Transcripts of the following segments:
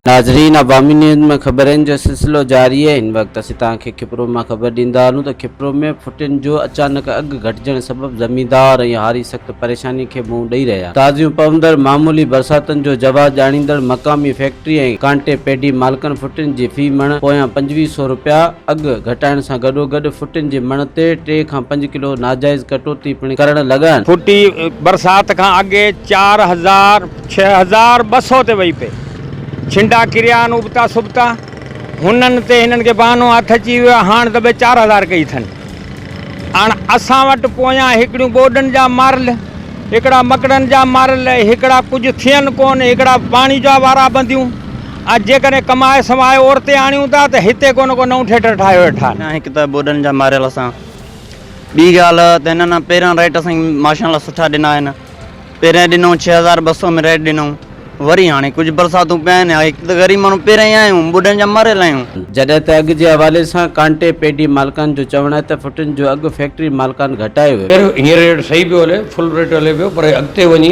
नाज़रीन, अवामी न्यूज़ में ख़बरनि जो सिलसिलो जारी है। इन वक्त असीं तव्हांखे खिपरो मां ख़बर ॾींदा आहियूं त खिपरो में फुटिन जो अचानक अघु घटिजण सबबि ज़मींदार ऐं हारी सख़्त परेशानी खे मुंहुं ॾेई रहिया। ताज़ियूं पवंदड़ मामूली बरसातुनि जो जवाबु ॼाणींदड़ मक़ामी फैक्ट्री ऐं कांटे पेडी मालिकनि फुटिन जी फी मण पोयां 2500 रुपया अघु घटाइण सां गॾोगॾु फुटिन जे मण ते 3 खां 5 किलो नाजाइज़ कटौती पिण करण लॻा आहिनि। फुटी बरसात खां अॻे 4000 6200 ते वई पे छिंडा किरिया उबता सुबता हुननि ते हिननि खे बहानो हथ अची वियो। हाणे त 4000 कई अथनि। हाणे असां वटि पोयां हिकिड़ियूं ॿोॾनि जा मारल, हिकिड़ा मकड़नि जा मारल, हिकिड़ा कुझु थियनि कोन, हिकिड़ा पाणी जा वारा बंदियूं। जेकॾहिं कमाए समाए औरते आणियूं था त हिते कोन को नओं थिएटर ठाहे वेठा। हिकु त ॿोॾनि जा मारियल असां, ॿी ॻाल्हि त हिननि पहिरियां रेट असांखे माशाअल्लाह सुठा ॾिना आहिनि। पहिरियां ॾिनऊं 6200 में रेट ॾिनऊं, वरी हाणे कुझु बरसातूं पिया आहिनि। हिकु त ग़रीब माण्हू पहिरियां ई आहियूं, ॿुढनि जा मारियल आहियूं। जॾहिं त अघु जे हवाले सां कांटे पेडी मालिकान जो चवणु आहे त फुटिन जो अघु फैक्ट्री मालिकान घटायो वियो। हींअर रेट सही पियो हले, फुल रेट हले पियो, पर अॻिते वञी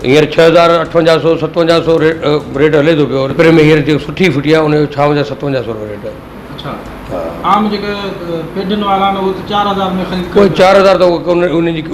हींअर 6000 5800 रेट हले थो पियो। पहिरें में हींअर जेको सुठी फुटी आहे उनजो 5700 रेट आहे। अच्छा, आम जेके पेडनि वारा आहिनि उहे त 4000 में ख़रीद कोई 4000 त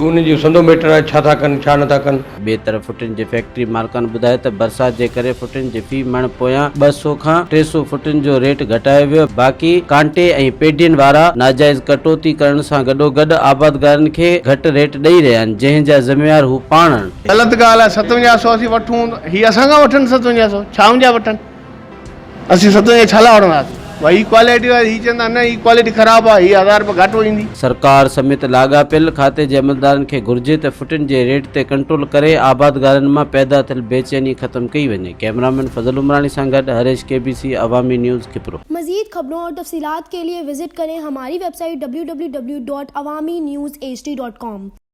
उनजी संदो मैटर आहे, छा था कनि छा नथा कनि। ॿिए तरफ़ फुटिन जे फैक्ट्री मालिकान ॿुधायो त बरसात जे करे फुटिन जे फी मण पोयां 200 खां 300 फुटिन जो रेट घटायो वियो। बाक़ी कांटे ऐं पेडियुनि वारा नाजाइज़ कटौती करण सां गॾोगॾु आबादगारनि खे घटि रेट ॾेई रहिया आहिनि, जंहिं जा ज़िम्मेवार हू पाण आहिनि। ग़लति ॻाल्हि आहे। 5700 असीं वठूं, हीअ असांखां वठनि 5700, छा मुंहिंजा वठनि? असीं 5700 छा लाइ वठंदासीं? भाई ही क्वालिटी आहे, ही चवंदा न ही क्वालिटी ख़राबु आहे, ही 1000 रुपया घटि ईंदी। सरकार समेत लाॻापियल खाते जे अमलदारनि खे घुर्जे त फुटिन जे रेट ते कंट्रोल करे आबादगारनि मां पैदा थियल बेचैनी ख़त्म कई वञे। कैमरामैन फजल उमरानी सां गॾु हरेश KBC अवामी न्यूज़ खिपरो। मज़ीद खबरों और तफसीलात के लिए विजिट करें हमारी वेबसाइट www.awamiNewsHD.com।